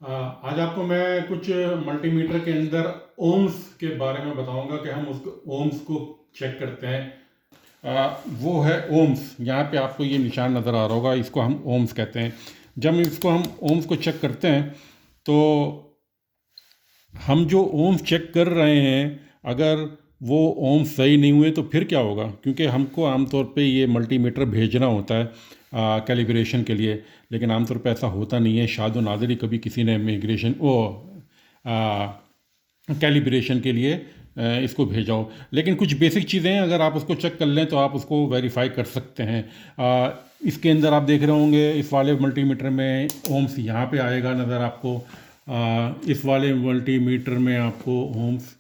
आज आपको मैं कुछ मल्टीमीटर के अंदर ओम्स के बारे में बताऊंगा कि हम उसको ओम्स को चेक करते हैं। वो है ओम्स। यहाँ पे आपको ये निशान नज़र आ रहा होगा, इसको हम ओम्स कहते हैं। जब इसको हम ओम्स को चेक करते हैं तो हम जो ओम्स चेक कर रहे हैं, अगर वो ओम्स सही नहीं हुए तो फिर क्या होगा, क्योंकि हमको आमतौर पे ये मल्टीमीटर भेजना होता है कैलिब्रेशन के लिए, लेकिन आमतौर पे ऐसा होता नहीं है। शायद नादरी कभी किसी ने इमिग्रेशन ओ कैलिब्रेशन के लिए इसको भेजा हो। लेकिन कुछ बेसिक चीज़ें अगर आप उसको चेक कर लें तो आप उसको वेरीफाई कर सकते हैं। इसके अंदर आप देख रहे होंगे, इस वाले मल्टीमीटर में ओम्स यहाँ पे आएगा नज़र आपको। इस वाले मल्टीमीटर में आपको ओम्स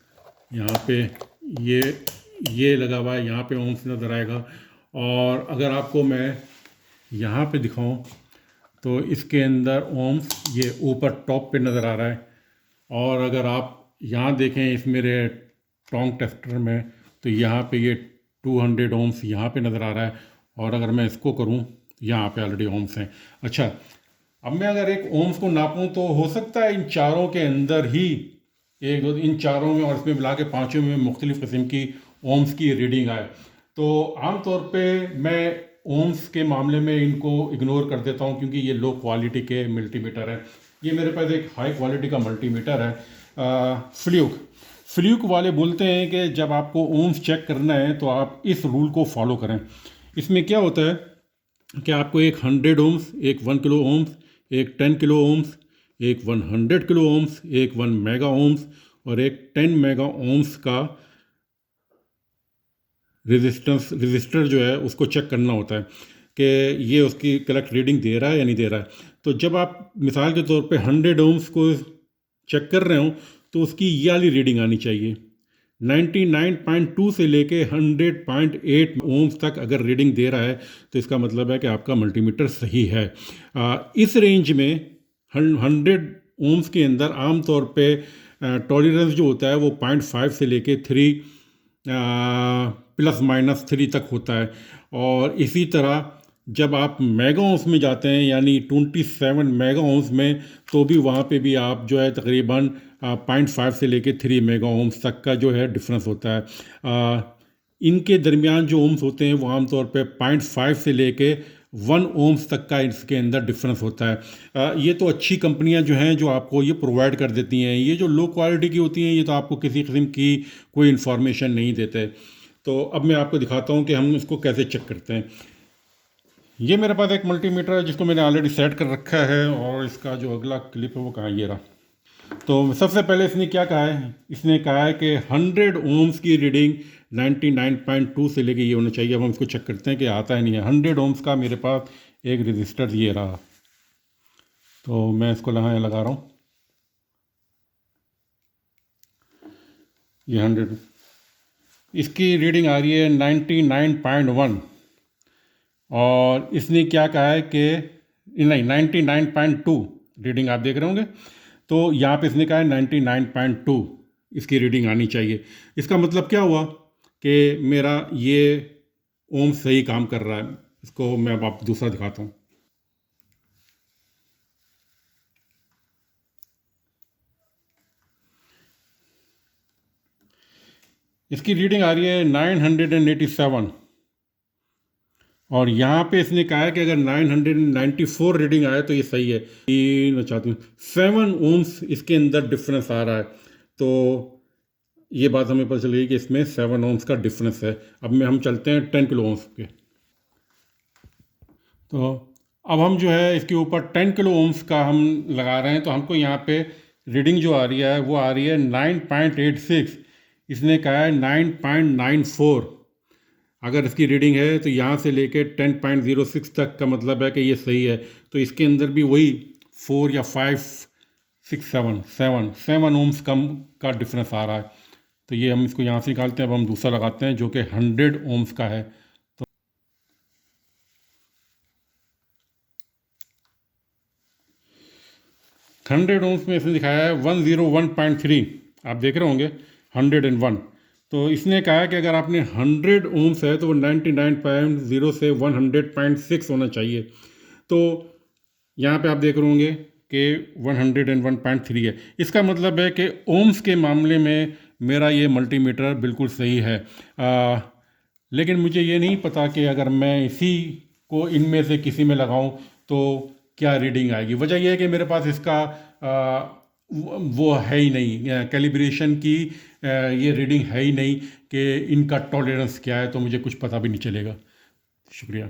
यहाँ पे ये ये लगा हुआ है, यहाँ पे ओम्स नज़र आएगा। और अगर आपको मैं यहाँ पे दिखाऊं तो इसके अंदर ओम्स ये ऊपर टॉप पे नज़र आ रहा है। और अगर आप यहाँ देखें इस मेरे टोंग टेस्टर में, तो यहाँ पे ये 200 ओम्स यहाँ पे नज़र आ रहा है। और अगर मैं इसको करूँ, यहाँ पे ऑलरेडी ओम्स हैं। अच्छा, अब मैं अगर एक ओम्स को नापूं तो हो सकता है इन चारों के अंदर ही एक दो इन चारों में और इसमें मिला के पाँचों में मुख्तलिफ़ किस्म की ओम्स की रीडिंग आए। तो आमतौर पे मैं ओम्स के मामले में इनको इग्नोर कर देता हूँ, क्योंकि ये लो क्वालिटी के मल्टीमीटर है। ये मेरे पास एक हाई क्वालिटी का मल्टीमीटर है, फ्ल्यूक वाले बोलते हैं कि जब आपको ओम्स चेक करना है तो आप इस रूल को फॉलो करें। इसमें क्या होता है कि आपको एक 100 ओम्स, एक 1 किलो ओम्स, एक 10 किलो ओम्स, एक 100 किलो ओम्स, एक 1 मेगा ओम्स और एक 10 मेगा ओम्स का रजिस्टर जो है उसको चेक करना होता है कि ये उसकी करेक्ट रीडिंग दे रहा है या नहीं दे रहा है। तो जब आप मिसाल के तौर पे 100 ओम्स को चेक कर रहे हो तो उसकी ये वाली रीडिंग आनी चाहिए। 99.2 से लेके 100.8 ओम्स तक अगर रीडिंग दे रहा है तो इसका मतलब है कि आपका मल्टीमीटर सही है। इस रेंज में 100 ओम्स के अंदर आम तौर पे टॉलरेंस जो होता है वो 0.5 से लेके 3 +- 3 तक होता है। और इसी तरह जब आप मेगा ओम्स में जाते हैं, यानी 27 मेगा ओम्स में, तो भी वहाँ पे भी आप जो है तकरीबन 0.5 से लेके 3 मेगा ओम्स तक का जो है डिफरेंस होता है। इनके दरमियान जो ओम्स होते हैं वो आमतौर पे 0.5 से लेके 1 ओम्स तक का इसके अंदर डिफरेंस होता है। ये तो अच्छी कंपनियां जो हैं जो आपको ये प्रोवाइड कर देती हैं। ये जो लो क्वालिटी की होती हैं ये तो आपको किसी किस्म की कोई इन्फॉर्मेशन नहीं देते। तो अब मैं आपको दिखाता हूँ कि हम इसको कैसे चेक करते हैं। ये मेरे पास एक मल्टीमीटर है जिसको मैंने ऑलरेडी सेट कर रखा है, और इसका जो अगला क्लिप है वो कहाँ, ये रहा। तो सबसे पहले इसने क्या कहा है, इसने कहा है कि 100 ओम्स की रीडिंग 99.2 से लेके ये होना चाहिए। अब हम इसको चेक करते हैं कि आता है नहीं है। 100 ओम्स का मेरे पास एक रजिस्टर ये रहा, तो मैं इसको यहाँ लगा रहा हूँ। ये 100, इसकी रीडिंग आ रही है 99.1। और इसने क्या कहा है कि नहीं, 99.2 रीडिंग आप देख रहे होंगे। तो यहाँ पे इसने कहा है 99.2 इसकी रीडिंग आनी चाहिए। इसका मतलब क्या हुआ कि मेरा ये ओम सही काम कर रहा है। इसको मैं अब आप दूसरा दिखाता हूँ। इसकी रीडिंग आ रही है 987। और यहाँ पे इसने कहा है कि अगर 994 रीडिंग आए तो ये सही है। मैं चाहती हूँ 7 ओम्स इसके अंदर डिफरेंस आ रहा है। तो ये बात हमें पता चली कि इसमें 7 ओम्स का डिफरेंस है। अब में हम चलते हैं 10 किलो ओम्स के। तो अब हम जो है इसके ऊपर 10 किलो ओम्स का हम लगा रहे हैं, तो हमको यहाँ पे रीडिंग जो आ रही है वो आ रही है 9.86। इसने कहा है 9.94। अगर इसकी रीडिंग है तो यहाँ से लेके 10.06 तक का मतलब है कि ये सही है। तो इसके अंदर भी वही 4 या 5 6 7 ओम्स कम का डिफरेंस आ रहा है। तो ये हम इसको यहाँ से निकालते हैं। अब हम दूसरा लगाते हैं जो कि 100 ओम्स का है। तो 100 ओम्स में इसने दिखाया है 101.3। आप देख रहे होंगे 101। तो इसने कहा कि अगर आपने 100 ओम्स है तो वो 99.0 से 100.6 होना चाहिए। तो यहाँ पे आप देख रहे होंगे कि 101.3 है। इसका मतलब है कि ओम्स के मामले में मेरा ये मल्टीमीटर बिल्कुल सही है। लेकिन मुझे ये नहीं पता कि अगर मैं इसी को इनमें से किसी में लगाऊं तो क्या रीडिंग आएगी। वजह यह है कि मेरे पास इसका वो है ही नहीं, कैलिब्रेशन की ये रीडिंग है ही नहीं कि इनका टॉलरेंस क्या है, तो मुझे कुछ पता भी नहीं चलेगा। शुक्रिया।